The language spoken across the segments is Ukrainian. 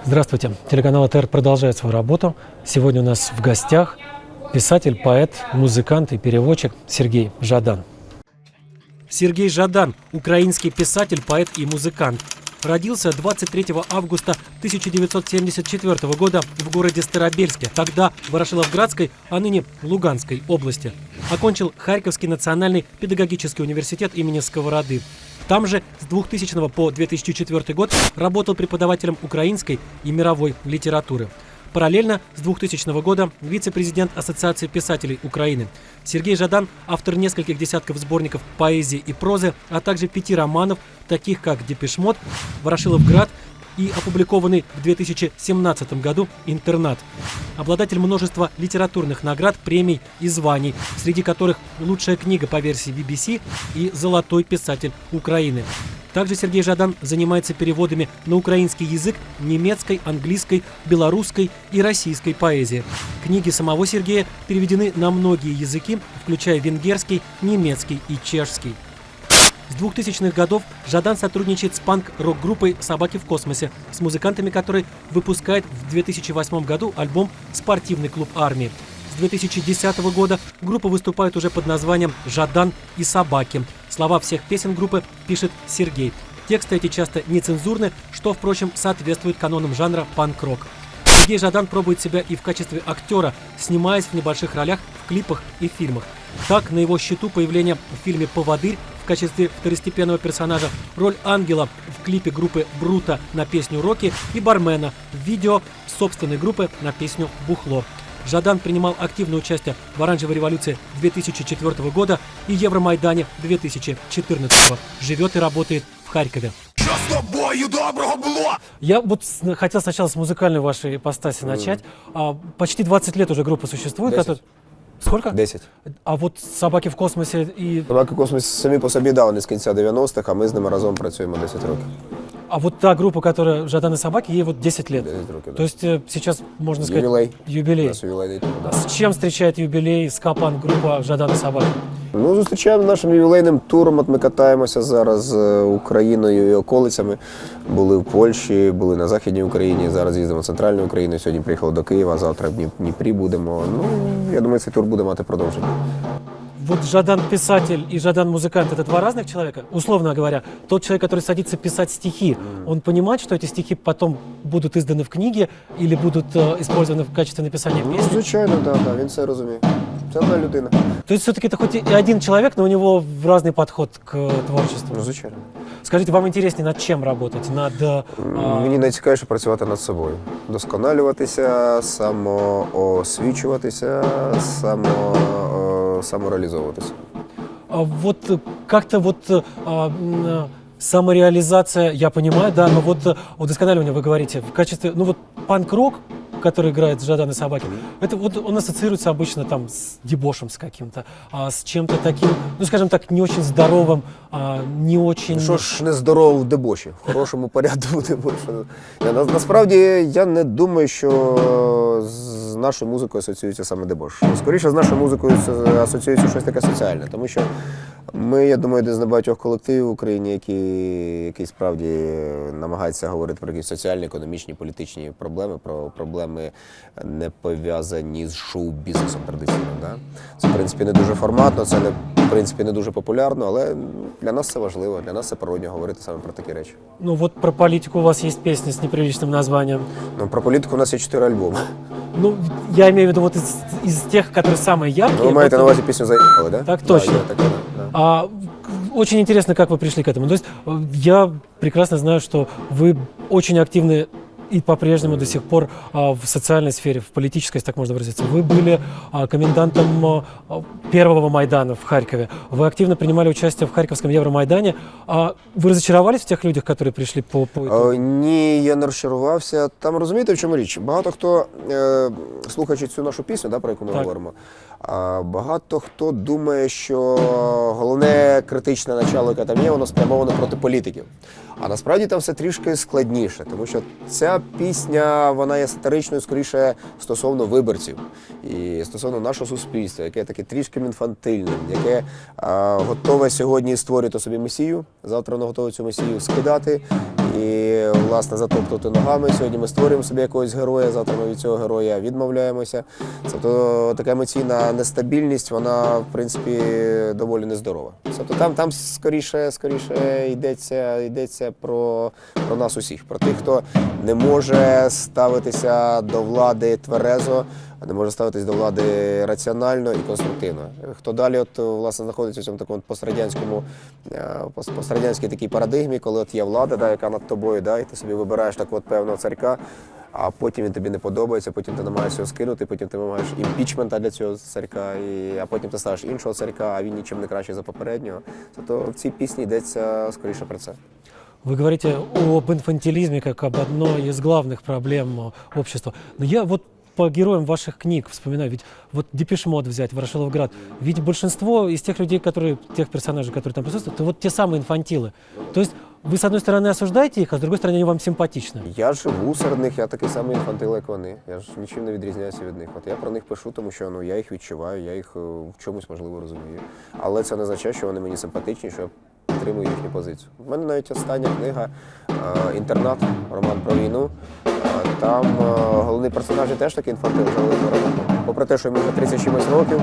Здравствуйте. Телеканал АТР продолжает свою работу. Сегодня у нас в гостях писатель, поэт, музыкант и переводчик Сергей Жадан. Сергей Жадан – украинский писатель, поэт и музыкант. Родился 23 августа 1974 года в городе Старобельске, тогда Ворошиловградской, а ныне Луганской области. Окончил Харьковский национальный педагогический университет имени Сковороды. Там же с 2000 по 2004 год работал преподавателем украинской и мировой литературы. Параллельно с 2000 года вице-президент Ассоциации писателей Украины. Сергей Жадан – автор нескольких десятков сборников поэзии и прозы, а также 5 романов, таких как «Депеш Мод», «Ворошиловград» и опубликованный в 2017 году «Интернат». Обладатель множества литературных наград, премий и званий, среди которых лучшая книга по версии BBC и «Золотой писатель Украины». Также Сергей Жадан занимается переводами на украинский язык немецкой, английской, белорусской и российской поэзии. Книги самого Сергея переведены на многие языки, включая венгерский, немецкий и чешский. С 2000-х годов Жадан сотрудничает с панк-рок-группой «Собаки в космосе», с музыкантами которой выпускает в 2008 году альбом «Спортивный клуб армии». С 2010 года группа выступает уже под названием «Жадан и собаки». Слова всех песен группы пишет Сергей. Тексты эти часто нецензурны, что, впрочем, соответствует канонам жанра панк-рок. Сергей Жадан пробует себя и в качестве актера, снимаясь в небольших ролях в клипах и фильмах. Так, на его счету появление в фильме «Поводырь» в качестве второстепенного персонажа, роль ангела в клипе группы «Брута» на песню «Рокки» и бармена в видео собственной группы на песню «Бухло». Жадан принимал активное участие в оранжевой революции 2004 года и Евромайдане 2014. Живет и работает в Харькове. Я вот хотел сначала с музыкальной вашей ипостаси начать. Почти 20 лет уже группа существует. 10. Сколько? 10. А от «Собаки в космосі» і... «Собаки в космосі» самі по собі, да, вони з кінця 90-х, а ми з ними разом працюємо 10 років. А вот та группа, которая «Жадан и собаки», ей вот 10 лет. 10 років, да. То есть сейчас, можно сказать, Юбилей. юбилей. У нас ювілейний тур, да. С чем встречает юбилей ска-панк-группа «Жадан и собаки»? Ну, зустрічаємо нашим ювілейним туром, от ми катаємося зараз Україною і околицями. Були в Польщі, були на Західній Україні, зараз їздимо в Центральну Україну, сьогодні приїхали до Києва, завтра в Дніпрі будемо. Ну, я думаю, цей тур буде мати продовження. Вот Жадан писатель и Жадан музыкант – это два разных человека? Условно говоря, тот человек, который садится писать стихи, он понимает, что эти стихи потом будут изданы в книге или будут использованы в качестве написания Ну, песни? звичайно, да, він все розуміє. Це одна людина. То есть все-таки это хоть и один человек, но у него разный подход к творчеству. Ну, звичайно. Скажите, вам интереснее над чем работать? Мені найцікавіше працювати над собою. Досконалюватися, самоосвічуватися, самореалізовуватися. Вот как-то вот самореализация, я понимаю, да, но вот удосконаливание вы говорите в качестве, ну вот панк-рок, который играет Жадан и собаки, это вот он ассоциируется обычно там с дебошем с каким-то, с чем-то таким, ну скажем так, не очень здоровым, не очень... Що ж не здорово в дебоші, в хорошому порядку дебошу. Насправді я не думаю, що з нашою музикою асоціюється саме дебош. Скоріше з нашою музикою асоціюється щось таке соціальне, тому що ми, я думаю, один з небагатьох колективів в Україні, які справді намагаються говорити про якісь соціальні, економічні, політичні проблеми, про проблеми не пов'язані з шоу-бізнесом традиційним. Да? Це, в принципі, не дуже форматно, це, в принципі, не дуже популярно, але для нас це важливо, для нас це природно говорити саме про такі речі. Ну вот про политику у вас есть песня с неприличным названием. Ну, про політику у нас є 4 альбоми. Ну, я имею в виду вот из тех, которые самые яркие. Ну, ви маєте на увазі пісню «Заїхали», да? Так точно. Да, таке, да. Очень интересно, как вы пришли к этому. То есть я прекрасно знаю, что вы очень активны и по-прежнему до сих пор в социальной сфере, в политической, если так можно выразиться. Вы были комендантом первого Майдана в Харькове. Вы активно принимали участие в Харьковском Евромайдане. Вы разочаровались в тех людях, которые пришли по итогу? Ні, я не розчарувався. Там, розумієте, в чому річ? Багато хто, слухаючи цю нашу пісню, да, про яку ми говоримо, багато хто думає, що головне критичне начало, яке там є, воно спрямовано проти політиків. А насправді там все трішки складніше, тому що ця пісня, вона є сатиричною, скоріше, стосовно виборців і стосовно нашого суспільства, яке таке трішки інфантильне, яке готове сьогодні створювати собі месію, завтра воно готове цю месію скидати і, власне, затоптувати ногами. Сьогодні ми створюємо собі якогось героя, завтра ми від цього героя відмовляємося. Тобто така емоційна нестабільність, вона, в принципі, доволі нездорова. Тобто там скоріше йдеться про нас усіх, про тих, хто не може ставитися до влади тверезо, не може ставитися до влади раціонально і конструктивно. Хто далі, власне, знаходиться в цьому такому пострадянській такій парадигмі, коли є влада, яка над тобою, і ти собі вибираєш такого певного царька, а потім він тобі не подобається, потім ти намагаєшся його скинути, потім ти вимагаєш імпічмента для цього царька, а потім ти ставиш іншого царька, а він нічим не кращий за попереднього. Тобто в цій пісні йдеться скоріше про це. Вы говорите об инфантилизме как об одной из главных проблем общества. Но я вот по героям ваших книг вспоминаю, ведь вот Депеш Мод взять, Ворошиловград, ведь большинство из тех людей, тех персонажей, которые там присутствуют, это вот те самые инфантилы. То есть вы, с одной стороны, осуждаете их, а с другой стороны, они вам симпатичны. Я живу серед них, я такий самий інфантил, як вони. Я ж нічим не відрізняюся від них. От я про них пишу, тому що я їх відчуваю, я їх в чомусь, можливо, розумію. Але це не означає, що вони мені симпатичні, що я підтримую їхню позицію. У мене навіть остання книга «Інтернат», роман про війну. Там головний персонаж теж такий інфантил, попри те, що йому вже 30 чимось років,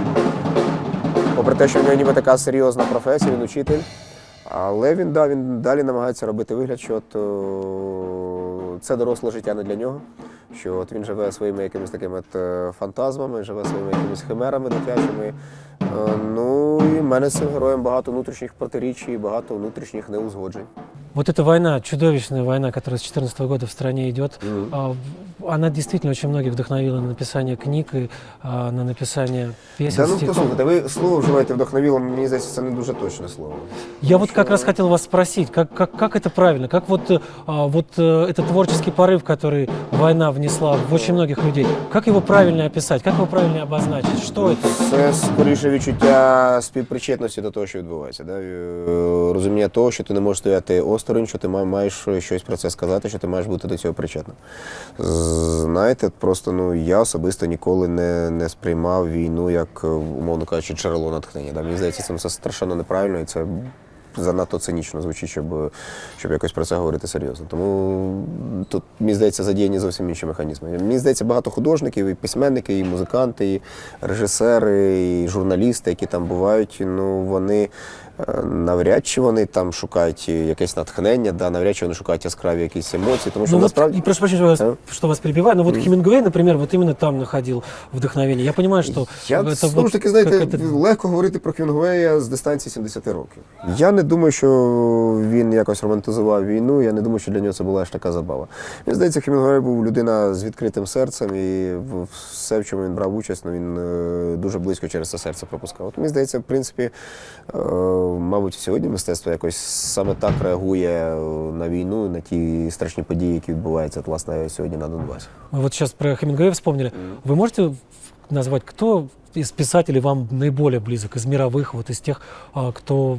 попри те, що в нього ніби така серйозна професія, він учитель. Але він далі намагається робити вигляд, що це доросле життя не для нього, що він живе своїми якимись такими фантазмами, живе своїми якимись химерами дитячими. І в мене з цим героєм багато внутрішніх протирічій, багато внутрішніх неузгоджень. Вот эта война, чудовищная война, которая с 2014 года в стране идет, она действительно очень многих вдохновила на написание книг и на написание песен, стихов. Послухайте, ви слово вживаєте «вдохновило», мені здається, це не дуже точне слово. Я вот как раз хотел вас спросить, как это правильно, как вот этот творческий порыв, который война внесла в очень многих людей, как его правильно описать, как его правильно обозначить, что это? Це скоріше відчуття співпричетності до того, що відбувається. Розуміння того, що ти не можеш стояти осторонь, що ти маєш щось про це сказати, що ти маєш бути до цього причетним. Знаєте, просто я особисто ніколи не сприймав війну як, умовно кажучи, джерело натхнення. Мені здається, це страшенно неправильно і це занадто цинічно звучить, щоб якось про це говорити серйозно. Тому тут, мені здається, задіяні зовсім інші механізми. Мені здається, багато художників, і письменники, і музиканти, і режисери, і журналісти, які там бувають, вони навряд чи вони там шукають якесь натхнення, навряд чи вони шукають яскраві якісь емоції, тому що насправді... Прошу прощения, что вас перебиваю, но вот Хемингуэй, например, вот именно там находил вдохновение. Я понимаю, что... Знову ж таки, знаєте, легко говорити про Хемінгуея з дистанції 70 років. Я не думаю, що він якось романтизував війну, я не думаю, що для нього це була ж така забава. Мені здається, Хемінгуей був людина з відкритим серцем, і все, в чому він брав участь, він дуже близько через це серце пропускав. От, мені здається, в принципі, мабуть, сьогодні мистецтво якось саме так реагує на війну, на ті страшні події, які відбуваються, власне, сьогодні на Донбасі. Мы вот сейчас про Хемингуэя вспомнили. Вы можете назвать, кто из писателей вам наиболее близок, из мировых, вот из тех, кто,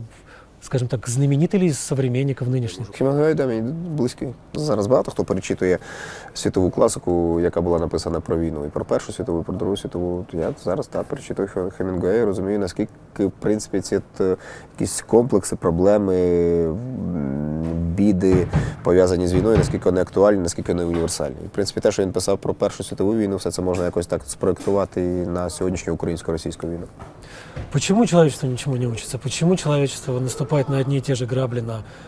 скажем так, знаменитый или из современников нынешних? Хемінгуей, мені близький. Зараз багато хто перечитує світову класику, яка була написана про війну. І про Першу світову, і про Другу світову. Я зараз перечитую Хемінгуея, розумію, наскільки, в принципі, ці якісь комплекси, проблеми, біди, пов'язані з війною, наскільки вони актуальні, наскільки вони універсальні. І, в принципі, те, що він писав про Першу світову війну, все це можна якось так спроєктувати і на сьогоднішню українсько-російську війну. Почему человечество ничему не учится? Почему человечество наступает на одни и те же грабли,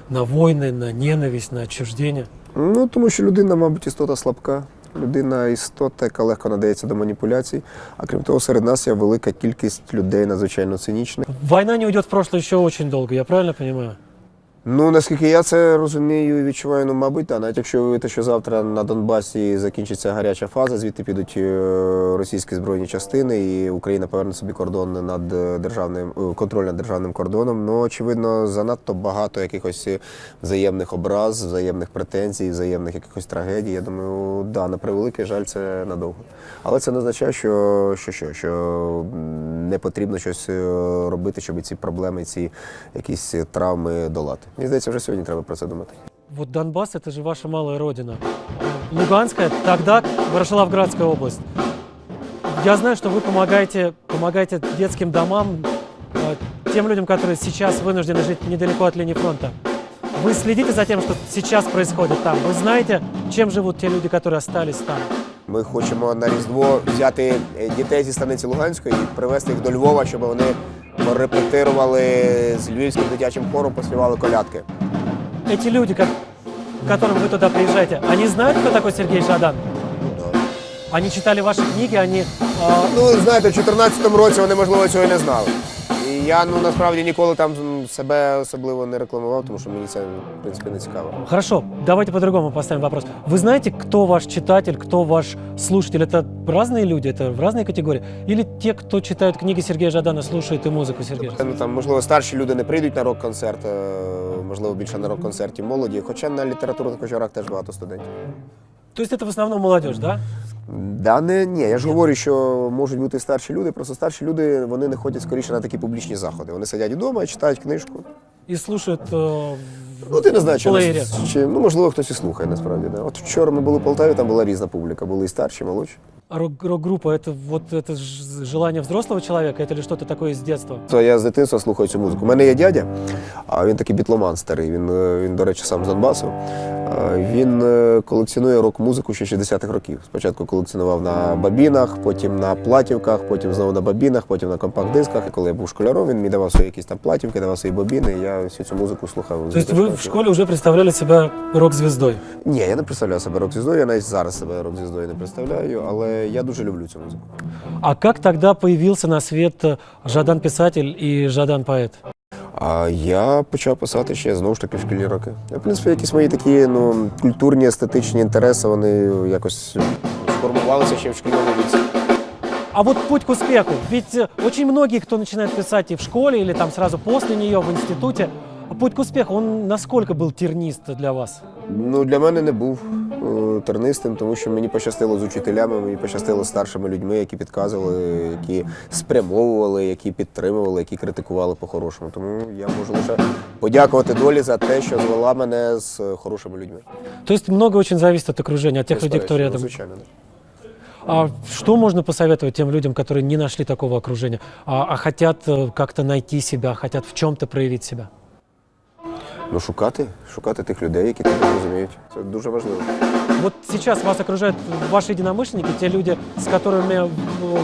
на войны, на ненависть, на отчуждение? Тому що людина, мабуть, істота слабка. Людина – істота, яка легко надається до маніпуляцій. А крім того, серед нас є велика кількість людей надзвичайно цинічних. Война не уйдет в прошлое еще очень долго, я правильно понимаю? Наскільки я це розумію і відчуваю, мабуть, навіть якщо уявити, що завтра на Донбасі закінчиться гаряча фаза, звідти підуть російські збройні частини і Україна поверне собі кордон контроль над державним кордоном, очевидно, занадто багато якихось взаємних образ, взаємних претензій, взаємних якихось трагедій. Я думаю, на превеликий жаль, це надовго. Але це не означає, що не потрібно щось робити, щоб ці проблеми, ці якісь травми долати. Мені здається, вже сьогодні треба про це думати. Вот Донбасс – это же ваша малая родина. Луганская, тогда Ворошиловградская область. Я знаю, что вы помогаете детским домам, тем людям, которые сейчас вынуждены жить недалеко от линии фронта. Вы следите за тем, что сейчас происходит там? Вы знаете, чем живут те люди, которые остались там? Ми хочемо на Різдво взяти дітей зі станиці Луганської і привезти їх до Львова, щоб вони порепетирували з львівським дитячим хором, поспівали колядки. Эти люди, к которым вы туда приезжаете, они знают, кто такой Сергей Жадан? Да. Они читали ваши книги, они... Ну, знаєте, в 2014 році вони, можливо, цього і не знали. І я, насправді, ніколи там себе особливо не рекламував, тому що мені це, в принципі, не цікаво. Хорошо, давайте по-другому поставим вопрос. Вы знаете, кто ваш читатель, кто ваш слушатель? Это разные люди, это в разные категории? Или те, кто читают книги Сергея Жадана, слушают и музыку Сергея Жадана? Там, можливо, старші люди не прийдуть на рок-концерт, можливо, більше на рок-концерті молоді, хоча на літературних вечорах теж багато студентів. То есть это в основном молодежь, да? Да, ні, я ж говорю, що можуть бути старші люди, просто старші люди, вони не ходять скоріше на такі публічні заходи. Вони сидять вдома і читають книжку. И слушают Ну, ти не знаєш, плеєрі. можливо, хтось і слухає, насправді. Да. От вчора ми були в Полтаві, там була різна публіка, були і старші, і молодші. А рок-группа это желание взрослого человека, это ли что-то такое из детства? То я з дитинства слухаю цю музику. У мене є дядя, а він такий бітломан старий, він, до речі, сам з Донбасу. Він колекціонує рок-музику ще 60-х років. Спочатку колекціонував на бабінах, потім на платівках, потім знову на бабінах, потім на компакт-дисках. І коли я був школяром, він мені давав свої якісь там платівки, давав свої бабіни, і я всю цю музику слухав. То есть вы в школе уже представляли себя рок-звездой? Ні, я не представляю себе рок-звіздою, я навіть зараз себе рок-звіздою не представляю, але я дуже люблю цю музику. А как тогда появился на свет Жадан-писатель и Жадан-поэт? А я почав писати ще, знову ж таки, в шкільні роки. В принципі, якісь мої такі культурні, естетичні інтереси, вони якось сформувалися ще в шкільному віці. А вот путь к успеху. Ведь очень многие, кто начинает писать и в школе, или там сразу после нее, в институте, путь к успеху, он насколько был тернист для вас? Для мене не був тернистим, тому що мені пощастило з учителями, мені пощастило з старшими людьми, які підказували, які спрямовували, які підтримували, які критикували по-хорошому. Тому я можу лише подякувати долі за те, що звела мене з хорошими людьми. То есть много очень зависит от окружения, от тех людей, кто рядом? Звичайно, да. А что можно посоветовать тем людям, которые не нашли такого окружения, а хотят как-то найти себя, хотят в чем-то проявить себя? Шукати тих людей, які тебе розуміють. Це дуже важливо. Вот сейчас вас окружают ваши единомышленники, те люди, с которыми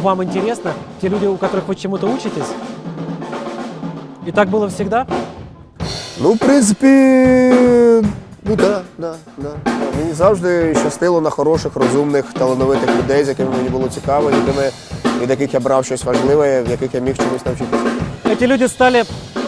вам интересно, те люди, у которых вы чему-то учитесь. И так было всегда? В принципі, да. Мені завжди щастило на хороших, розумних, талановитих людей, з якими мені було цікаво, від яких я брав щось важливе, в яких я міг чомусь навчитися. Эти люди стали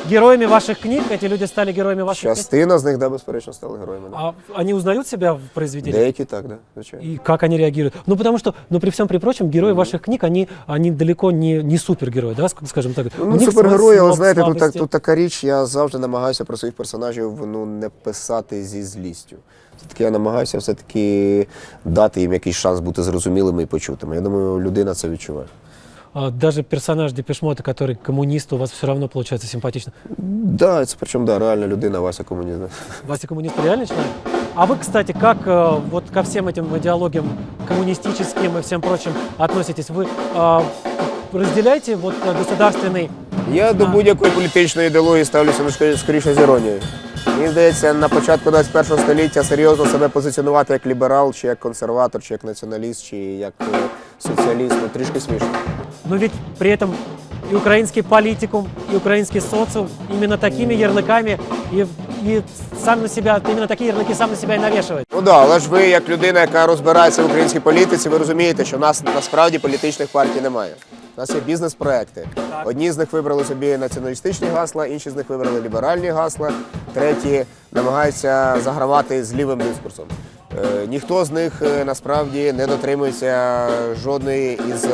героями ваших книг, эти люди стали героями ваших книг? Частина з них, да, безперечно, стали героями. Да. А они узнают себя в произведениях? Деякі так, да, звичайно. И как они реагируют? Потому что, при всем при прочем, герои ваших книг, они далеко не супергерои, да, скажем так. У них Супергерої, але свой знаєте, слабости. тут така річ, я завжди намагаюся про своїх персонажів не писати зі злістю. Все-таки я намагаюся все-таки дати їм якийсь шанс бути зрозумілими і почутими. Я думаю, людина це відчуває. Даже персонаж Депеш Мода, который коммунист, у вас все равно получается симпатично. Да, це причому, да, реальна людина, Вася комуніст. Вася коммунист реальный человек? А вы, кстати, как вот ко всем этим идеологиям коммунистическим и всем прочим относитесь? Вы разделяете вот государственный... Я до будь-якої політичної ідеології ставлюся скоріше з іронією. Мені здається, на початку 21 століття серйозно себе позиціонувати як ліберал, чи як консерватор, чи як націоналіст, чи як соціаліст, трішки смішно. Но ведь при этом и украинский политикум, и украинский социум именно такими ярлыками и сам на себя, именно такие ярлыки сам на себя и навешивает. Але ж ви, як людина, яка розбирається в українській політиці, ви розумієте, що в нас насправді політичних партій немає. У нас є бізнес-проекти. Одні з них вибрали собі націоналістичні гасла, інші з них вибрали ліберальні гасла, треті намагаються загравати з лівим дискурсом. Ніхто з них насправді не дотримується жодної із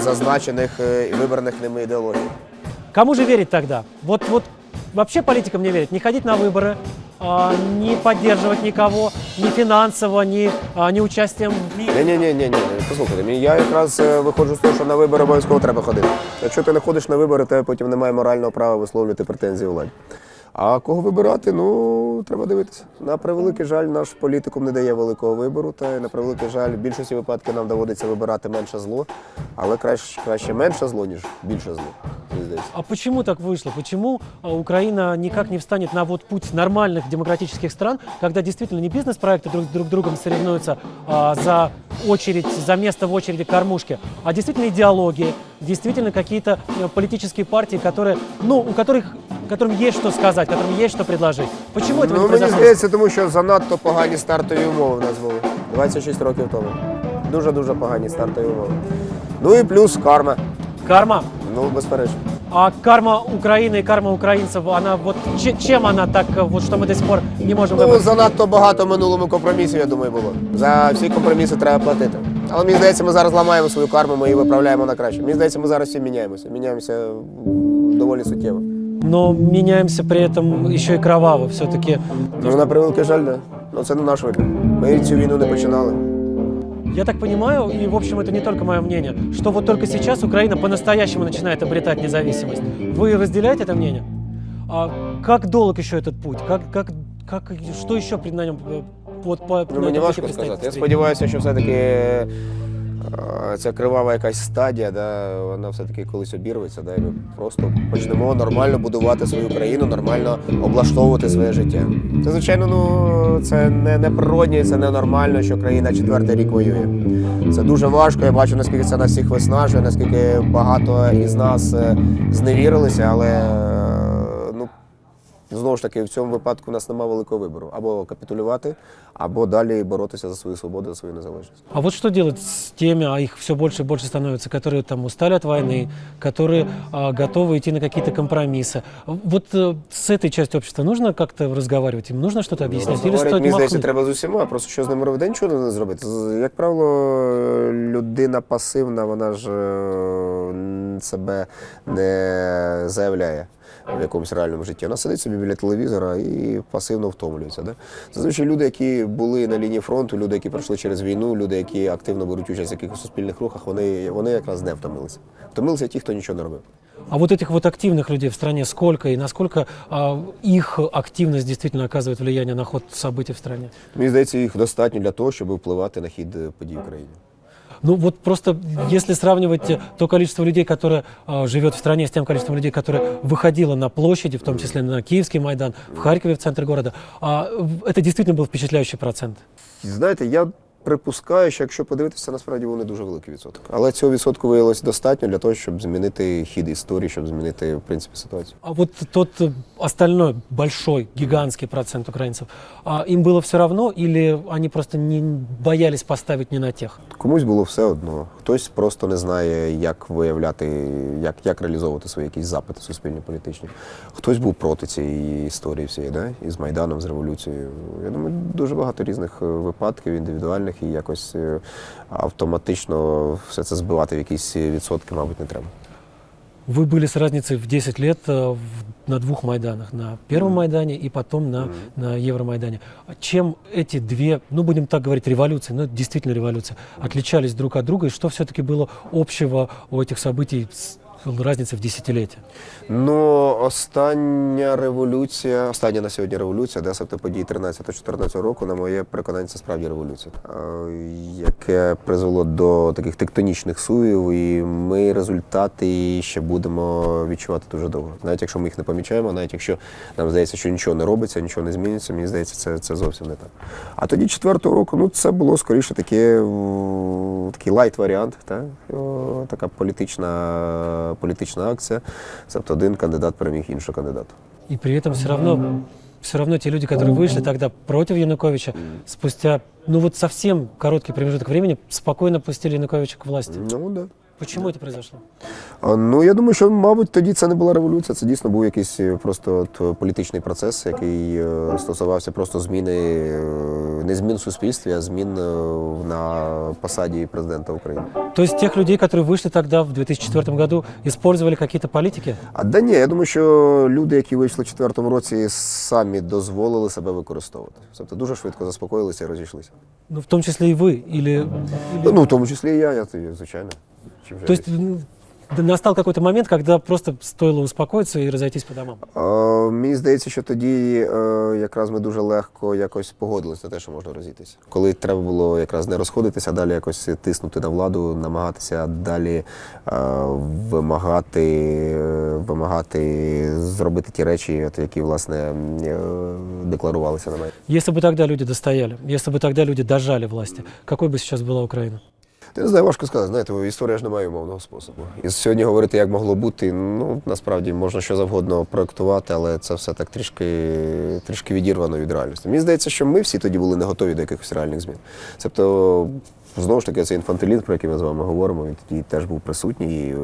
зазначених і вибраних ними ідеологій. Кому же верить тогда? Вот вообще политикам не верить, не ходить на выборы, не поддерживать никого, ни финансово, ни участием в мире. Ні, послухайте, я якраз виходжу з того, що на вибори обов'язково треба ходити. Якщо ти не ходиш на вибори, то потім немає морального права висловлювати претензії владі. А кого вибирати, ну, треба дивитися. На превеликий жаль, наш політикум не дає великого вибору, та на превеликий жаль, в більшості випадків нам доводиться вибирати менше зло, але краще менше зло, ніж більше зло, мені здається. А почему так вышло? Почему Украина никак не встанет на вот путь нормальных демократических стран, когда действительно не бизнес-проекты друг другом соревнуются за очередь, за место в очереди кормушки, а действительно идеологии, действительно какие-то политические партии, которые, ну, которым есть что сказать, которым есть что предложить. Почему этого не Мені произошло? здається, тому що занадто погані стартові умови в нас були 26 років тому. Дуже-дуже погані стартові умови. Ну і плюс карма. Карма. Ну, безперечно. А карма Украины и карма украинцев, она вот чем она так, вот что мы до сих пор не можем Ну, выбрать? занадто багато в минулому компромісів, я думаю, було. За всі компроміси треба платити. Але мені здається, ми зараз ламаємо свою карму, ми її виправляємо на краще. Мені здається, ми зараз всі міняємося. Міняємося доволі суттєво. Но меняемся при этом еще и кроваво все-таки. Ну, на превеликий жаль, да. Ну, це не наш вибір. Ми цю війну не починали. Я так понимаю, и в общем это не только мое мнение, что вот только сейчас Украина по-настоящему начинает обретать независимость. Вы разделяете это мнение? А как долг еще этот путь? Что еще на нем Ну, мені важко сказати. Я сподіваюся, що все-таки ця кривава якась стадія, да, вона все-таки колись обірветься, да, і ми просто почнемо нормально будувати свою країну, нормально облаштовувати своє життя. Це, звичайно, ну, це не природньо, це не нормально, що країна 4-й рік воює. Це дуже важко, я бачу, наскільки це нас всіх виснажує, наскільки багато із нас зневірилися, але знову ж таки, в цьому випадку у нас немає великого вибору. Або капітулювати, або далі боротися за свою свободу, за свою незалежність. А вот что делать с теми, а их все больше и больше становится, которые там устали от войны, которые готовы идти на какие-то компромиссы? Вот с этой частью общества нужно как-то разговаривать? Им нужно что-то объяснять? Или стоит Мені здається, махнуть? треба з усіма, просто що з ними робити, нічого не зробити. Як правило, людина пасивна, вона ж себе не заявляє в якомусь реальному житті. Вона сидить собі біля телевізора і пасивно втомлюється. Да? Зазвичай люди, які були на лінії фронту, люди, які пройшли через війну, люди, які активно беруть участь в якихось суспільних рухах, вони якраз не втомилися. Втомилися ті, хто нічого не робив. А вот этих вот активных людей в стране сколько и насколько их активность действительно оказывает влияние на ход событий в стране? Мені здається, їх достатньо для того, щоб впливати на хід подій в країні. Ну вот просто если сравнивать то количество людей, которое живет в стране, с тем количеством людей, которое выходило на площади, в том числе на Киевский Майдан, в Харькове, в центре города, это действительно был впечатляющий процент. Знаєте, я припускаю, що якщо подивитися, насправді вони дуже великий відсоток. Але цього відсотку виявилося достатньо для того, щоб змінити хід історії, щоб змінити, в принципі, ситуацію. А вот тот остальной большой, гигантский процент украинцев, им было все равно или они просто не боялись поставить не на тех? Комусь було все одно. Хтось просто не знає, як виявляти, як реалізовувати свої якісь запити суспільні, політичні. Хтось був проти цієї історії всієї, да? І з Майданом, з революцією. Я думаю, дуже багато різних випадків, індивідуальних, і якось автоматично все це збивати в якісь відсотки, мабуть, не треба. Вы были с разницей в 10 лет на двух Майданах, на Первом Майдане и потом на Евромайдане. Чем эти две, ну будем так говорить, революции, ну действительно революции, отличались друг от друга, и что все-таки было общего у этих событий с разницей в десятилетия? Ну, остання на сьогодні революція, да, тобто події 13-14 року, на моє переконання, це справді революція, яке призвело до таких тектонічних суїв, і ми результати ще будемо відчувати дуже довго. Навіть якщо ми їх не помічаємо, навіть якщо нам здається, що нічого не робиться, нічого не зміниться, мені здається, це зовсім не так. А тоді 4-го року, ну, це було скоріше такий лайт-варіант, така політична акція, тобто один кандидат переміг іншого кандидата. И при этом все равно те люди, которые вышли тогда против Януковича, спустя, ну вот совсем короткий промежуток времени, спокойно пустили Януковича к власти. Ну, да. Почему это произошло? Ну, я думаю, що, мабуть, тоді це не була революція, це дійсно був якийсь просто політичний процес, який стосувався просто зміни, не змін в суспільстві, а змін на посаді президента України. То есть тех людей, которые вышли тогда в 2004 году, использовали какие-то политики? Да ні, я думаю, що люди, які вийшли в 2004 році, самі дозволили себе використовувати. Тобто дуже швидко заспокоїлися і розійшлися. Ну, в том числе и вы? Или... Ну, в тому числі і я звичайно. То есть настал какой-то момент, когда просто стоило успокоиться и разойтись по домам? Мені здається, що тоді якраз ми дуже легко якось погодились на те, що можна розійтися. Коли треба було якраз не розходитися, а далі якось тиснути на владу, намагатися далі вимагати зробити ті речі, які, власне, декларувалися на мене. Если бы тогда люди достояли, если бы тогда люди дожали власти, какой бы сейчас была Украина? Я не знаю, важко сказати. Знаєте, історія ж не має умовного способу. І сьогодні говорити, як могло бути, ну, насправді, можна що завгодно проєктувати, але це все так трішки відірвано від реальності. Мені здається, що ми всі тоді були не готові до якихось реальних змін. Тобто, знову ж таки, цей інфантилізм, про який ми з вами говоримо, він тоді теж був присутній. І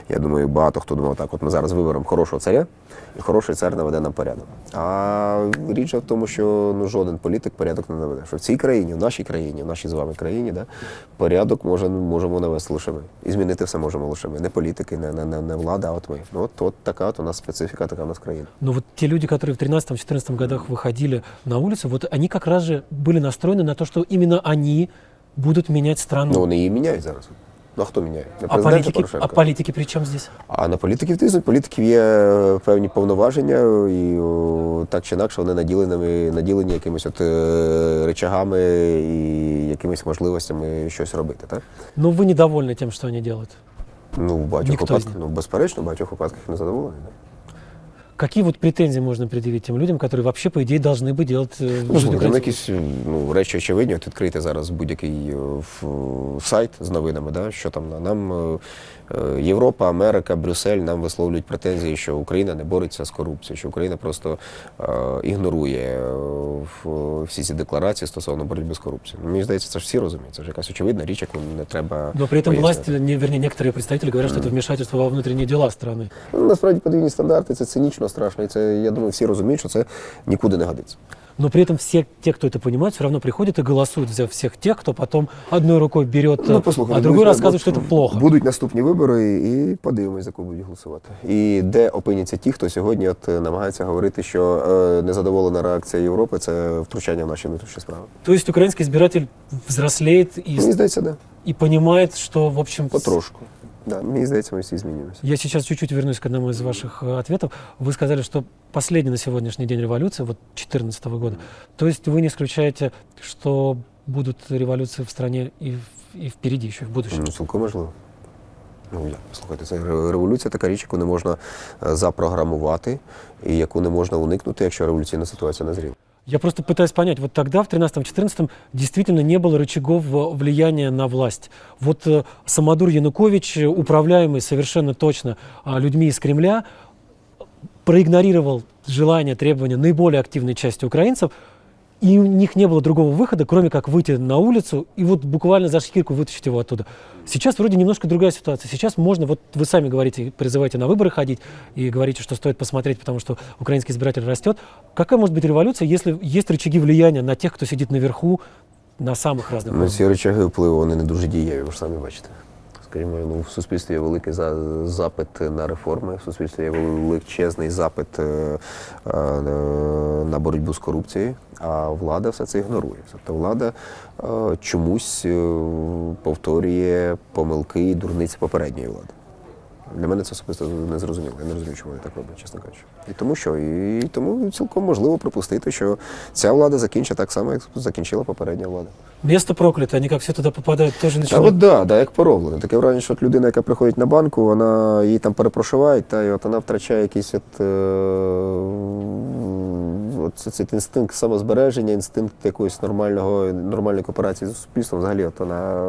я думаю, багато хто думав, так, от ми зараз виберемо хорошого царя, і хороший цар наведе нам порядок. А річ в тому, що жоден політик порядок не наведе. Що в цій країні, в нашій з вами країні, порядок можемо навести лише ми. І змінити все можемо лише ми. Не політики, не влада, а от ми. От така от у нас специфіка, така у нас країна. Но вот те люди, которые в 13-14 годах выходили на улицу, вот они как раз же были настроены на то, что именно они будут менять страну. Ну, вони її міняють зараз. Ну, а хто міняє? Не президент Порошенко? А политики при чем здесь? А на політиків тиснуть. Політиків є певні повноваження, і так чи інакше вони наділені якимись речагами і якимись можливостями щось робити. Так? Но вы недовольны тем, что они делают? Ну, в багатьох Ніхто випадках, безперечно, в багатьох випадках не задоволений. Какие вот претензии можно предъявить тем людям, которые вообще, по идее, должны бы делать Там якісь речі очевидні. От відкрийте зараз будь-який сайт з новинами, що там нам Європа, Америка, Брюссель нам висловлюють претензії, що Україна не бореться з корупцією, що Україна просто ігнорує всі ці декларації стосовно боротьби з корупцією. Мені здається, це ж всі розуміють. Це ж якась очевидна річ, яку не треба. Но при этом власть, вернее, некоторые представители говорят, что это вмешательство во внутренние дела страны. Насправді подвійні стандарти, це цинічно, страшно. І це, я думаю, всі розуміють, що це нікуди не годиться. Но при этом все те, кто это понимает, все равно приходят и голосуют за всех тех, кто потом одной рукой берет, а другой рассказывает, что это плохо. Будуть наступні вибори і подивимось, за кого будуть голосувати. І де опиняться ті, хто сьогодні намагається говорити, що незадоволена реакція Європи – це втручання в наші внутрішні справи. То есть украинский избиратель взрослеет Мені здається, да. И понимает, что, в общем... Потрошку. Да, мені здається, ми всі змінюємося. Я сейчас чуть-чуть вернусь к одному из ваших ответов. Вы сказали, что последний на сегодняшний день революция, вот 2014 года. То есть вы не исключаете, что будут революции в стране и впереди, еще в будущем? Ну, цілком можливо. Слухайте, це революція така річ, яку не можна запрограмувати і яку не можна уникнути, якщо революційна ситуація назріла. Я просто пытаюсь понять, вот тогда, в 13-14, действительно не было рычагов влияния на власть. Вот Самодур Янукович, управляемый совершенно точно людьми из Кремля, проигнорировал желания, требования наиболее активной части украинцев, и у них не было другого выхода, кроме как выйти на улицу и вот буквально за шкирку вытащить его оттуда. Сейчас вроде немножко другая ситуация. Сейчас можно, вот вы сами говорите, призываете на выборы ходить и говорите, что стоит посмотреть, потому что украинский избиратель растет. Какая может быть революция, если есть рычаги влияния на тех, кто сидит наверху, на самых разных уровнях? Ці рычаги впливу, вони не дуже дієві, ви ж самі бачите. Скажімо, в суспільстві є великий запит на реформи, в суспільстві є величезний запит на боротьбу з корупцією, а влада все це ігнорує. Тобто влада чомусь повторює помилки і дурниці попередньої влади. Для мене це особисто не зрозуміло. Я не розумію, чому вони так роблять, чесно кажучи. І тому цілком можливо припустити, що ця влада закінчить так само, як закінчила попередня влада. Место проклято, они как все туда попадают, тоже Та начинают... от да, як пороблено. Таке враження, що от людина, яка приходить на банку, її там перепрошивають, і от вона втрачає якийсь цей інстинкт самозбереження, інстинкт якоїсь нормальної кооперації з суспільством, взагалі от вона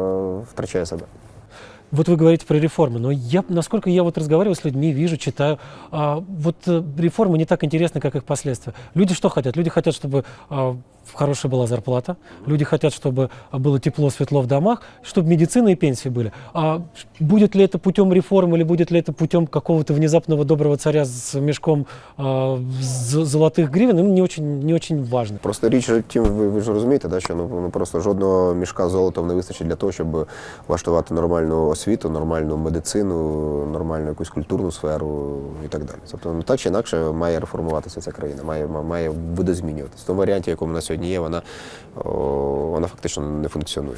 втрачає себе. Вот вы говорите про реформы, но насколько я вот разговариваю с людьми, вижу, читаю, вот реформы не так интересны, как их последствия. Люди что хотят? Люди хотят, чтобы хорошая была зарплата, люди хотят, чтобы было тепло, светло в домах, чтобы медицина и пенсии были. А будет ли это путем реформ или будет ли это путем какого-то внезапного доброго царя с мешком золотых гривен, им не очень важно. Просто річ в тім, ви ж розумієте, що просто жодного мішка золотом не вистачить для того, щоб влаштувати нормальну освіту, нормальну медицину, нормальну якусь культурну сферу і так далі. Тобто так чи інакше має реформуватися ця країна, має видозмінюватися. В тому варіанті, в якому на сьогодні є, вона фактично не функціонує.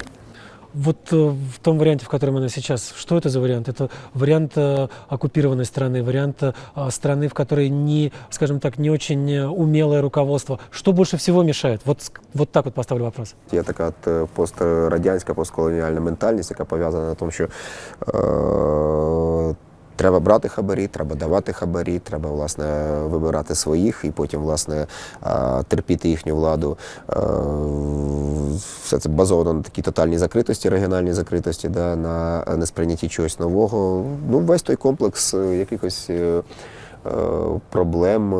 Вот в том варианте, в котором она сейчас, что это за вариант? Это вариант оккупированной страны, вариант страны, в которой не, скажем так, не очень умелое руководство. Что больше всего мешает? Вот так вот поставлю вопрос. Є така от пострадянська, постколоніальна ментальність, яка пов'язана на тому, що треба брати хабарі, треба давати хабарі, треба, власне, вибирати своїх і потім, власне, терпіти їхню владу. Все це базовано на такій тотальній закритості, регіональній закритості, да, на несприйнятті чогось нового. Ну, весь той комплекс якихось проблем,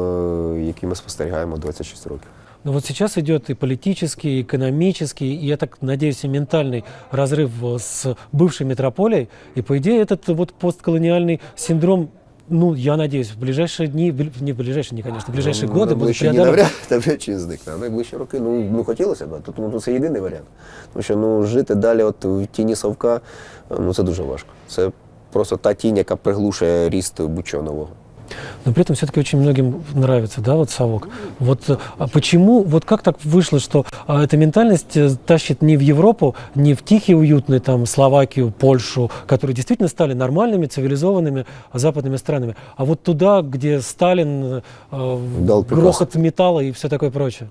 які ми спостерігаємо 26 років. Но вот сейчас идет и политический, и экономический, и, я так надеюсь, и ментальный разрыв с бывшей метрополией. И, по идее, этот вот постколониальный синдром, ну, я надеюсь, в ближайшие дни, не в ближайшие дни, конечно, в ближайшие годы будут преодолені. Навряд чи зникне. А найближчі роки, ну хотілося б, тут це єдиний варіант. Тому що жити далі от в тіні совка, це дуже важко. Це просто та тінь, яка приглушує ріст будь-чого нового. Но при этом все-таки очень многим нравится, да, вот совок. Вот почему, вот как так вышло, что эта ментальность тащит не в Европу, не в тихие, уютные там Словакию, Польшу, которые действительно стали нормальными, цивилизованными западными странами, а вот туда, где Сталин, грохот металла и все такое прочее?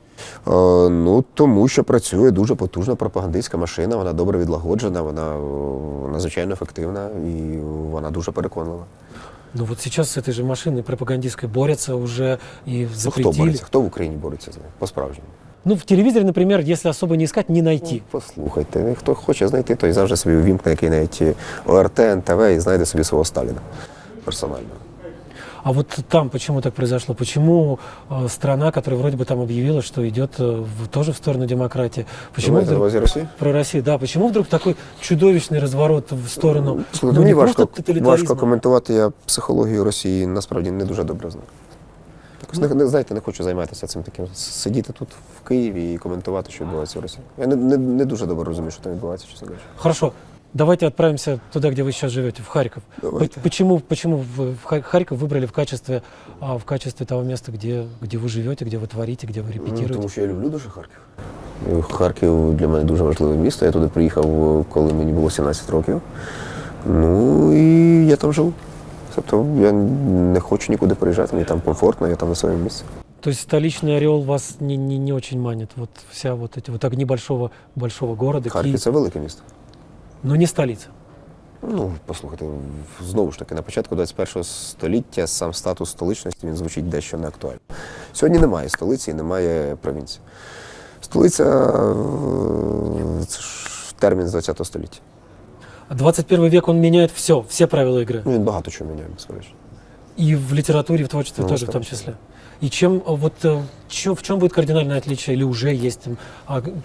Тому що працює дуже потужна пропагандистська машина, вона добре відлагоджена, вона надзвичайно ефективна і вона дуже переконлива. Ну вот сейчас с этой же машиной пропагандистской борются уже и запретили. Хто бореться? Хто в Україні бореться з нею? По-справжньому. Ну, в телевизоре, например, если особо не искать, не найти. Послухайте, хто хоче знайти, той завжди собі увімкне який-небудь ОРТ, НТВ і знайде собі свого Сталіна персонально. А вот там почему так произошло? Почему страна, которая вроде бы там объявила, что идет тоже в сторону демократии, почему вдруг Россию? Про Россию, да, почему вдруг такой чудовищный разворот в сторону? Мені важко коментувати, я психологію Росії насправді не дуже добре знаю. Знаєте, не хочу займатися цим таким, сидіти тут в Києві і коментувати, що відбувається в Росії. Я не дуже добре розумію, що там відбувається, чесно кажучи. Хорошо. Давайте отправимся туда, где вы сейчас живете, в Харьков. Почему вы Харьков выбрали в качестве того места, где вы живете, где вы творите, где вы репетируете? Тому що я люблю дуже Харків. Харків для мене дуже важливе місто. Я туди приїхав, коли мені було 17 років. Ну і я там живу. Тобто я не хочу нікуди приїжджати, мені там комфортно, я там на своєму місці. То есть столичный ореол вас не очень манит? Вот вся вот эти вот огни большого города? Харків – це велике місто. Ну, не столиця. Ну, послухайте, знову ж таки, на початку 21 століття сам статус столичності, він звучить дещо неактуально. Сьогодні немає столиці і немає провінції. Столиця – це ж термін з 20 століття. А 21 век, он меняет все правила игры. Ну, він багато чого міняє, безперечно. И в литературе, в творчестве тоже в том числе. И в чем будет кардинальное отличие, или уже есть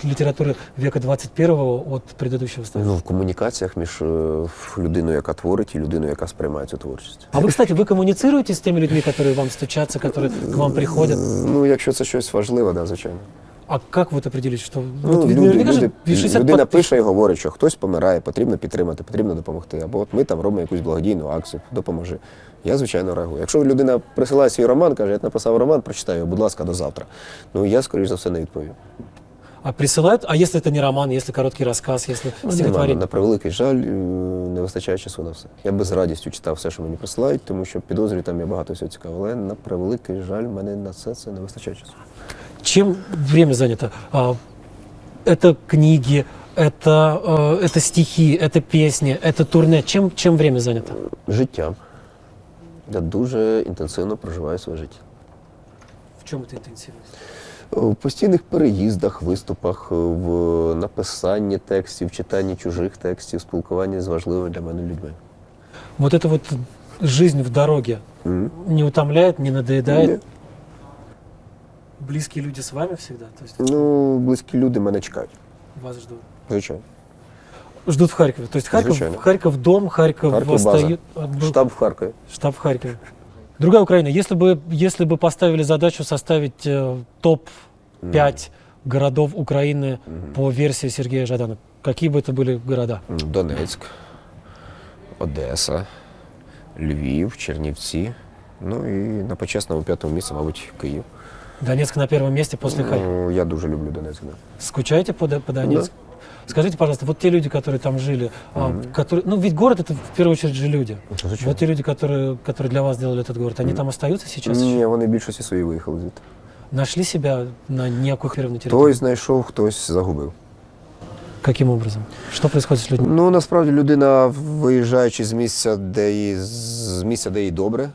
литературы века 21-го от предыдущего столетия? Ну, в комунікаціях між людиною, яка творить, і людиною, яка сприймає цю творчість. А вы, кстати, вы коммуницируете с теми людьми, которые вам стучатся, которые к вам приходят? Ну, якщо це щось важливе, да, звичайно. А как вот определить, что... Людина пише і говорить, що хтось помирає, потрібно підтримати, потрібно допомогти. Або от ми там робимо якусь благодійну акцію, допоможи. Я, звичайно, реагую. Якщо людина присилає свій роман, каже, я написав роман, прочитаю його, будь ласка, до завтра. Ну, я, скоріш за все, не відповім. А присылают? А если это не роман, если короткий рассказ, если стихотворение? На превеликий жаль, не вистачає часу на все. Я би з радістю читав все, що мені присилають, тому що підозрюю, там є багато всього цікавого. Але на превеликий жаль, мене на все це не вистачає часу. Чем время занято? Это книги, это стихи, это песни, это турне. Чем время занято? Життям. Я дуже інтенсивно проживаю своє життя. В чому це інтенсивність? В постійних переїздах, виступах, в написанні текстів, читанні чужих текстів, спілкуванні з важливими для мене людьми. Вот эта вот жизнь в дороге не утомляет, не надоедает? Нет. Близкие люди с вами всегда? То есть Ну, близькі люди мене чекають. вас ждут? Звичайно. Ждут в Харькове. То есть Харьков дом, Харьков база. Штаб в Харкові. Штаб в Харькове. Другая Украина. Если бы поставили задачу составить топ-5 городов Украины по версии Сергея Жадана, какие бы это были города? Донецьк, Одеса, Львів, Чернівці. Ну і на почесному 5-му місці, мабуть, Київ. Донецк на первом месте после Харькова. Я дуже люблю Донецьк. Да. Скучаете по Донецку? Скажите, пожалуйста, вот те люди, которые там жили, которые, ну ведь город это в первую очередь же люди. Вот те люди, которые для вас сделали этот город, они там остаются сейчас? Ні, вони більшості свої виїхали звідти. Нашли себя на неоккупированной территории? Хтось знайшов, хтось загубив. Каким образом? Что происходит с людьми? Ну, насправді людина, виїжджаючи з місця, де їй добре,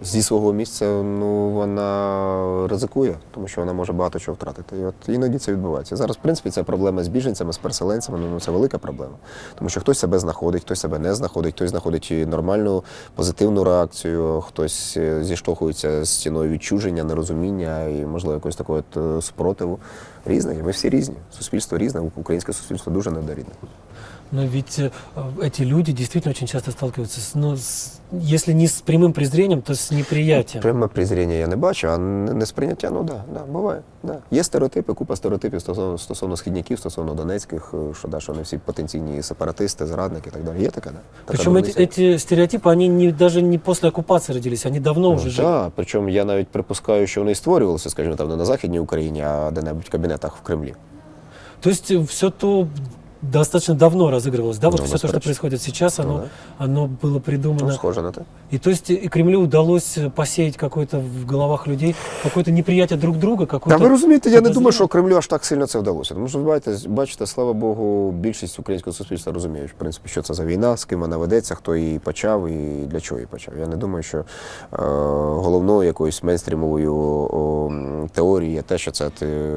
зі свого місця, ну, вона ризикує, тому що вона може багато чого втратити. І от іноді це відбувається. Зараз, в принципі, це проблема з біженцями, з переселенцями, ну, це велика проблема. Тому що хтось себе знаходить, хтось себе не знаходить, хтось знаходить нормальну, позитивну реакцію, хтось зіштовхується з стіною відчуження, нерозуміння і, можливо, якогось такого спротиву. Різне, ми всі різні. Суспільство різне, українське суспільство дуже недорідне. Но ведь эти люди действительно очень часто сталкиваются если не с прямым презрением, то с неприятием. Пряме презріння я не бачу, а несприйняття, ну да, буває. Да. Є стереотипи, купа стереотипів стосовно східняків, стосовно донецьких, що вони всі потенційні сепаратисти, зрадники і так далі. Є таке, да. Причем эти стереотипы, они даже не после оккупации родились, они давно уже жили. Так, причому я навіть припускаю, що вони і створювалися, скажімо, там, не на Західній Україні, а де-небудь в кабінетах в Кремлі. То есть все то достаточно давно разыгрывалось, да? Вот все то, что происходит сейчас, оно было придумано. Ну, схоже на то. И то есть и Кремлю удалось посеять какое-то в головах людей, какое-то неприятие друг друга, какое-то... Та ви розумієте, я не думаю, що Кремлю аж так сильно це вдалося. Тому що, бачите, слава Богу, більшість українського суспільства розуміють, в принципі, що це за війна, з ким вона ведеться, хто її почав і для чого її почав. Я не думаю, що головною якоюсь мейнстрімовою теорією є те, що це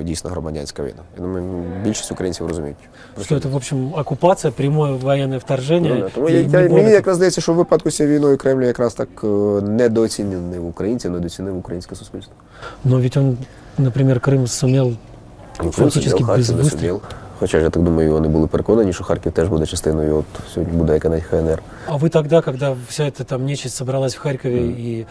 дійсно громадянська війна. Я думаю, більшість українців розуміють. Що це, в общем, окупація, пряме воєнне вторження. Тому мені якраз здається, що в випадку цієї війною Кремль якраз так недооцінив українців, недооцінив українське суспільство. Но ведь он, например, Крым сумел фактически без выстрелов. Хоча, я так думаю, вони були переконані, що Харків теж буде частиною, от сьогодні буде як навіть ХНР. А ви тогда, когда вся эта там нечисть собралась в Харькове и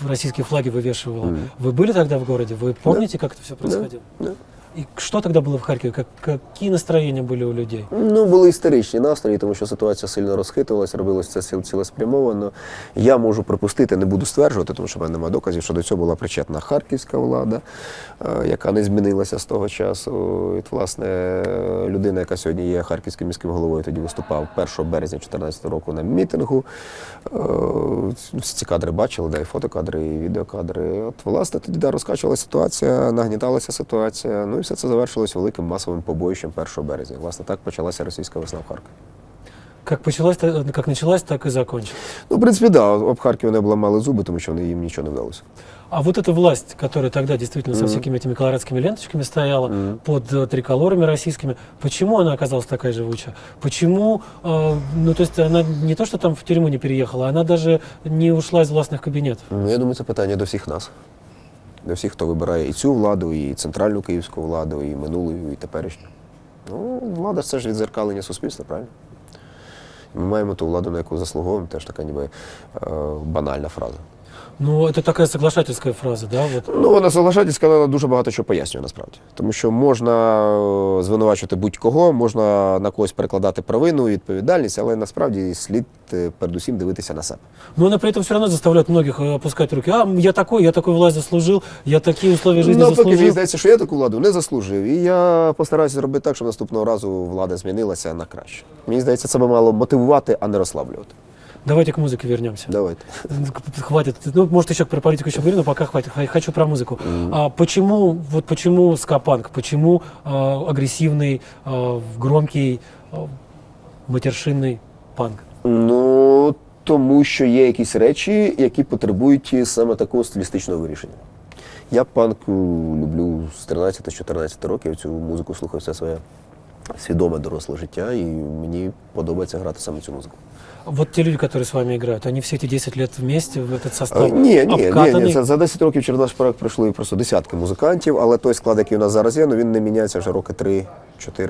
российские флаги вывешивала, вы были тогда в городе? Вы помните, как это все происходило? Да. И что тогда было в Харькове? Какие настроения были у людей? Ну, були істеричні настрої, тому що ситуація сильно розхитувалася, робилося це цілеспрямовано. Я можу припустити, не буду стверджувати, тому що в мене немає доказів, що до цього була причетна харківська влада, яка не змінилася з того часу. І, власне, людина, яка сьогодні є харківським міським головою, тоді виступав 1 березня 2014 року на мітингу. Ці кадри бачили, да, і фотокадри, і відеокадри. От, власне, тоді розкачувалася ситуація, нагніталася ситуація. Ну, і все це завершилось великим масовим побоїщем 1 березня. Власне, так почалася російська весна в Харкові. Как началась, так и закончилась. Ну, в принципі, да, об Харків вони обламали зуби, тому що їм нічого не вдалося. А вот эта власть, которая тогда действительно со всякими этими колорадскими ленточками стояла, под триколорами российскими, почему она оказалась такая живучая? Почему, ну то есть она не то, что там в тюрьму не переехала, она даже не ушла из властных кабинетов? Ну, я думаю, це питання до всіх нас. До всіх, хто вибирає і цю владу, і центральну київську владу, і минулу, і теперішню. Ну, влада – це ж відзеркалення суспільства, правильно? Ми маємо ту владу, на яку заслуговуємо, теж така ніби банальна фраза. Ну, это такая соглашательская фраза, да? Вот. Ну, вона соглашательська, вона дуже багато чого пояснює, насправді. Тому що можна звинувачувати будь-кого, можна на когось перекладати провину, відповідальність, але насправді слід передусім дивитися на себе. Но она при этом все равно заставляет многих опускать руки. Я такой власть заслужил, я такие условия жизни Поки мені заслужил. здається, що я таку владу не заслужив. І я постараюся зробити так, щоб наступного разу влада змінилася на краще. Мені здається, це би мало мотивувати, а не розслаблювати. Давайте к музыке вернемся. Давайте. Хватит. Ну, может, еще про политику еще говорю, но пока хватит. Хочу про музыку. Почему ска-панк? Почему агрессивный, громкий, матершинний панк? Ну, тому що є якісь речі, які потребують саме такого стилістичного вирішення. Я панк люблю з 13-14 років, цю музику слухаю все своє свідоме доросле життя, і мені подобається грати саме цю музику. Вот те люди, которые с вами играют, они все эти 10 лет вместе в этот состав Ні, обкатанный? за 10 років через наш проект пройшли просто десятки музикантів, але той склад, який у нас зараз є, він не міняється вже роки 3-4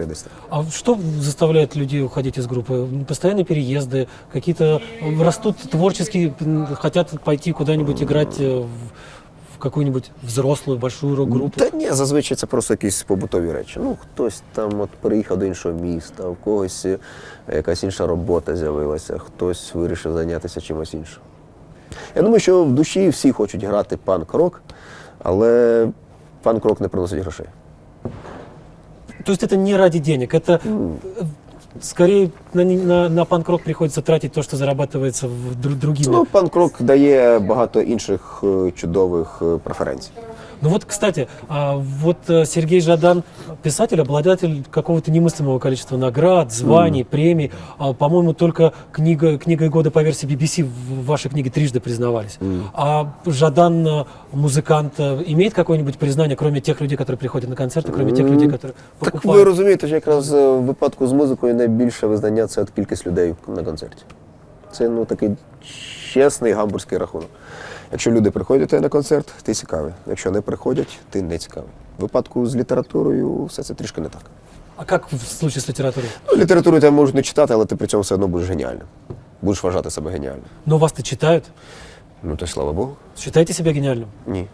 десь. А что заставляет людей уходить из группы? Постоянные переезды, какие-то растут творчески, хотят пойти куда-нибудь играть в какую-нибудь взрослую, большую рок-группу? Та ні, зазвичай це просто якісь побутові речі. Ну, хтось там от переїхав до іншого міста, у когось якась інша робота з'явилася, хтось вирішив зайнятися чимось іншим. Я думаю, що в душі всі хочуть грати панк-рок, але панк-рок не приносить грошей. То есть это не ради денег, это скорее на панк-рок приходится тратить то, что зарабатывается другими. Ну, панк-рок дає багато інших чудових преференцій. Ну вот, кстати, Сергей Жадан, писатель, обладатель какого-то немыслимого количества наград, званий, премий. По-моему, только книгой года по версии BBC в вашей книге трижды признавались. А Жадан, музыкант, имеет какое-нибудь признание, кроме тех людей, которые приходят на концерты, кроме тех людей, которые покупают? Так ви розумієте, що якраз в випадку з музикою найбільше визнання – це от кількість людей на концерті. Це такий чесний гамбурзький рахунок. Якщо люди приходять на концерт, ти цікавий. Якщо не приходять, ти не цікавий. В випадку з літературою все це трішки не так. А как в случае с литературой? Ну, літературу тебе можуть не читати, але ти при цьому все одно будеш геніальним. Будеш вважати себе геніальним. Но вас-то читают. Ну, то слава Богу. Считаете себя гениальным? Ні.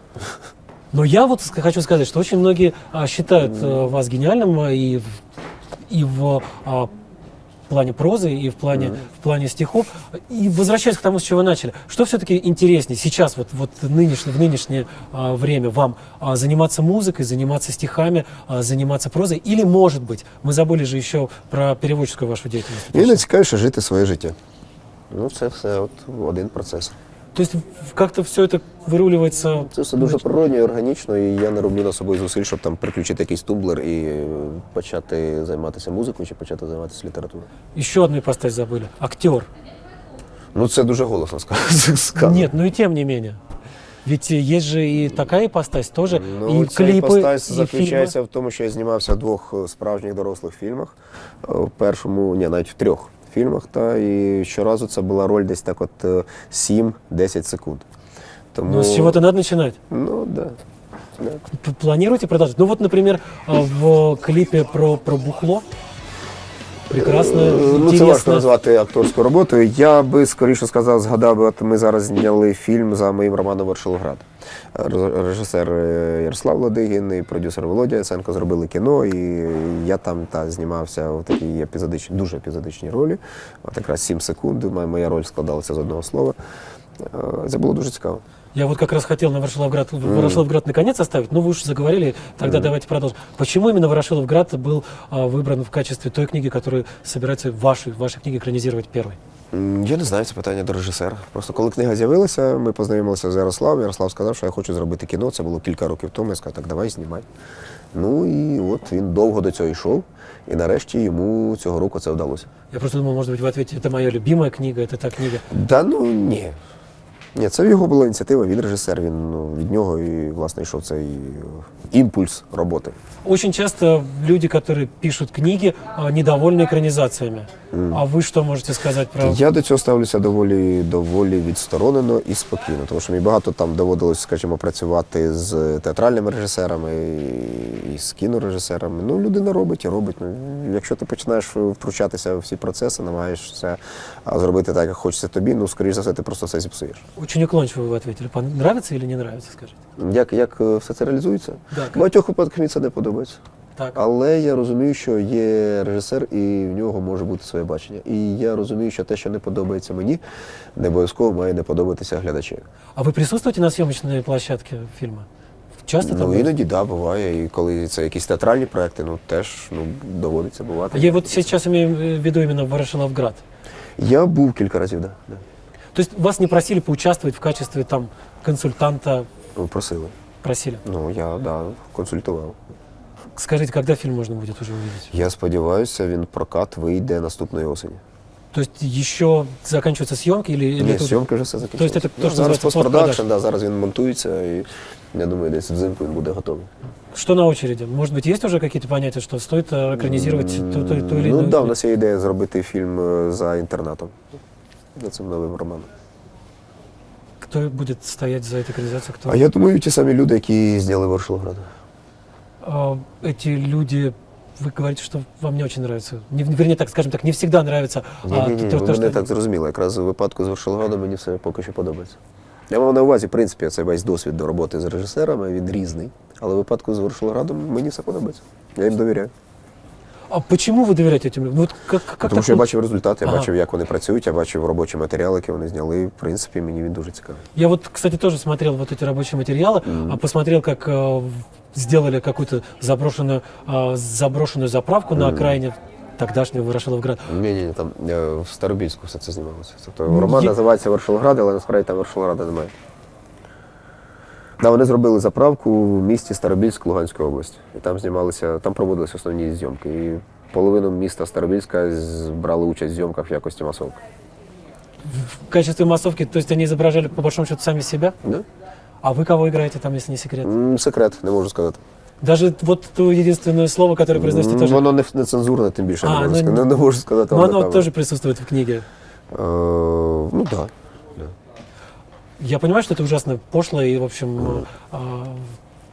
Но я вот хочу сказать, что очень многие считают вас гениальным и в плане прозы, и в плане стихов. И возвращаясь к тому, с чего вы начали, что все-таки интереснее сейчас, в нынешнее время вам заниматься музыкой, заниматься стихами, заниматься прозой? Или, может быть, мы забыли же еще про переводческую вашу деятельность? Мені найцікавіше жити своє життя. Ну, це все один процес. То есть как-то все это выруливается? Це все дуже природньо і органічно, і я не роблю над собою зусиль, щоб там приключити якийсь тумблер і почати займатися музикою чи почати займатися літературою. Еще одну ипостась забыли. Актер. Ну, це дуже голосно сказано. Нет, ну и тем не менее. Ведь есть же и такая ипостась тоже, Ну, и ця клипы, іпостась и заключається фильмы. в тому, що я знімався в 2 справжніх дорослих фільмах. В першому, навіть в 3 фільмах. І щоразу це була роль десь так 7-10 секунд. Тому... Ну, с чего-то надо начинать. Ну, да. Планируете продолжить? Ну вот, например, в клипе про бухло. Прекрасно, Ну, це важко интересно. назвати акторською роботою. Я би, скоріше сказав, згадав би, от ми зараз зняли фільм за моїм романом «Вершиловград». Режисер Ярослав Ладигін і продюсер Володя Яценко зробили кіно, і я там знімався в такій дуже епізодичній ролі. От якраз 7 секунд, моя роль складалася з одного слова. Це було дуже цікаво. Я вот как раз хотел на Ворошиловград наконец оставить, но вы уж заговорили, тогда давайте продолжим. Почему именно Ворошиловград был выбран в качестве той книги, которую собирается вашей книги экранизировать первой? Я не знаю, це питання до режисера. Просто коли книга з'явилася, ми познайомилися з Ярославом. Ярослав сказав, що я хочу зробити кіно. Це було кілька років тому. Я сказав, так, давай, знімай. Ну і от він довго до цього йшов, і нарешті йому цього року це вдалося. Я просто думал, может быть, вы ответите, это моя любимая книга, это та книга. Да ну ні. Ні, це його була ініціатива, він режисер, від нього і, власне, йшов цей імпульс роботи. Очень часто люди, которые пишут книги, недовольны экранизациями. А вы что можете сказать про... Я до цього ставлюся доволі відсторонено і спокійно, тому що мені багато там доводилось, скажімо, працювати з театральними режисерами і з кінорежисерами. Ну, людина робить і робить. Ну, якщо ти починаєш втручатися в всі процеси, намагаєшся зробити так, як хочеться тобі, ну, скоріш за все, ти просто все зіпсуєш. Очень уклончиво вы ответили. Нравится или не нравится, скажите? Як все це реалізується? Да, В багатьох випадках мені це не подобається. Так. Але я розумію, що є режисер, і в нього може бути своє бачення. І я розумію, що те, що не подобається мені, не обов'язково має не подобатися глядачеві. А вы присутствуете на съемочной площадке фильма? Часто там? Ну, іноді, да, буває. І коли це якісь театральні проекти, ну, теж доводиться бувати. Я вот сейчас имею в виду именно Ворошиловград. Я був кілька разів, да. То есть вас не просили поучаствовать в качестве там консультанта? Ну, просили. Просили. Ну, я, да, консультував. Скажите, когда фильм можно будет уже увидеть? Я сподіваюся, він в прокат вийде наступної осені. То есть еще заканчиваются съемки или Ні, это зйомки вже все закінчилися. То есть это то, що зараз називається постпродакшн, да, зараз він монтується, і я думаю, десь взимку він буде готовий. Что на очереди? Может быть, есть уже какие-то понятия, что стоит экранизировать ту или Ну иную? да, у нас є ідея зробити фільм за інтернатом. За цим новим романом. Кто будет стоять за этой экранизацией? Кто? А я думаю, ті самі люди, які зняли Ворошиловград. Эти люди, вы говорите, что вам не очень нравится. Вернее, так скажем так, не всегда нравится. Ні, ви мене так зрозуміли. Якраз у випадку з Ворошиловградом мені все поки що подобається. Я мав на увазі, в принципі, це весь досвід до роботи з режисерами, він різний. Але в випадку з Ворошиловградом мені все подобається. Я їм довіряю. А почему вы доверяете этим людям? Ну, вот как Тому що я такое- бачив результати, я Ага. бачив, як вони працюють, я бачив робочий матеріал, який вони зняли. І, в принципі, мені він дуже цікавий. Я вот, кстати, тоже смотрел вот эти рабочие материалы, посмотрел, как сделали какую-то заброшенную заправку на окраине тогдашнего Ворошиловграда. Ні, там в Старобільську все це знімалося. Тобто Ну, роман є- називається Ворошиловград, але насправді там Ворошиловграда немає. Да, вони зробили заправку в місті Старобільськ Луганської області. І там знімалися, там проводилися основні зйомки. І половину міста Старобільська брали участь в зйомках в якості масовки. В качестве массовки, то есть они изображали по большому счету сами себя? Да? А вы кого играете там, если не секрет? Секрет, не можу сказати. Даже вот то единственное слово, которое произносите, тоже... Воно не цензурне, тим більше не А, можу ну, сказати. Не можу сказати. Но вам оно напевно. тоже присутствует в книге. Ну так. Да. Я понимаю, что это ужасно пошло и, в общем,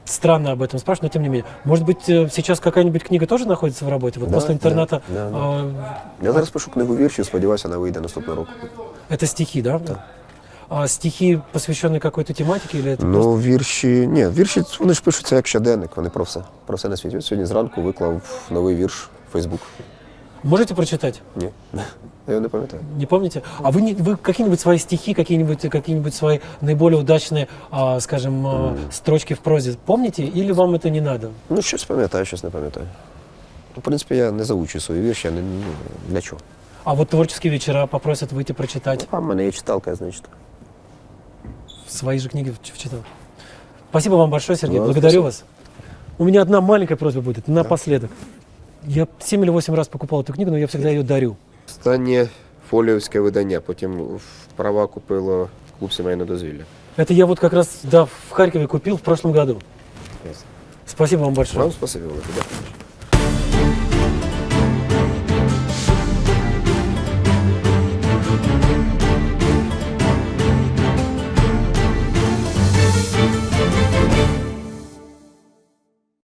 странно об этом спрашивать, но тем не менее. Может быть, сейчас какая-нибудь книга тоже находится в работе? Вот Да, после интерната да, да. Я зараз пишу книгу віршів, сподіваюся, вона вийде наступного року. это стихи, да? А стихи, посвященные какой-то тематике, или это просто... Ну, вірші, вони ж пишуться як щоденник, вони про все на світі. От сьогодні зранку виклав новий вірш в Фейсбук. Можете прочитать? Ні, я його не пам'ятаю. Не помните? А вы какие-нибудь свои стихи, какие-нибудь свои наиболее удачные, скажем, строчки в прозе помните, или вам это не надо? Ну, щось пам'ятаю, щось не пам'ятаю. В принципі, я не заучую свої вірші, я для чого. А вот творческие вечера попросят выйти прочитать. А в мене є читалка, я значить. Свои же книги читал. Спасибо вам большое, Сергей. Да, Благодарю спасибо. вас. У меня одна маленькая просьба будет, напоследок. Я 7 или 8 раз покупал эту книгу, но я всегда ее дарю. Останнє фоліовське видання, потім права купило клуб сімейного дозвілля. Это я вот как раз в Харькове купил в прошлом году. Спасибо вам большое. Вам спасибо, велике. Дякую.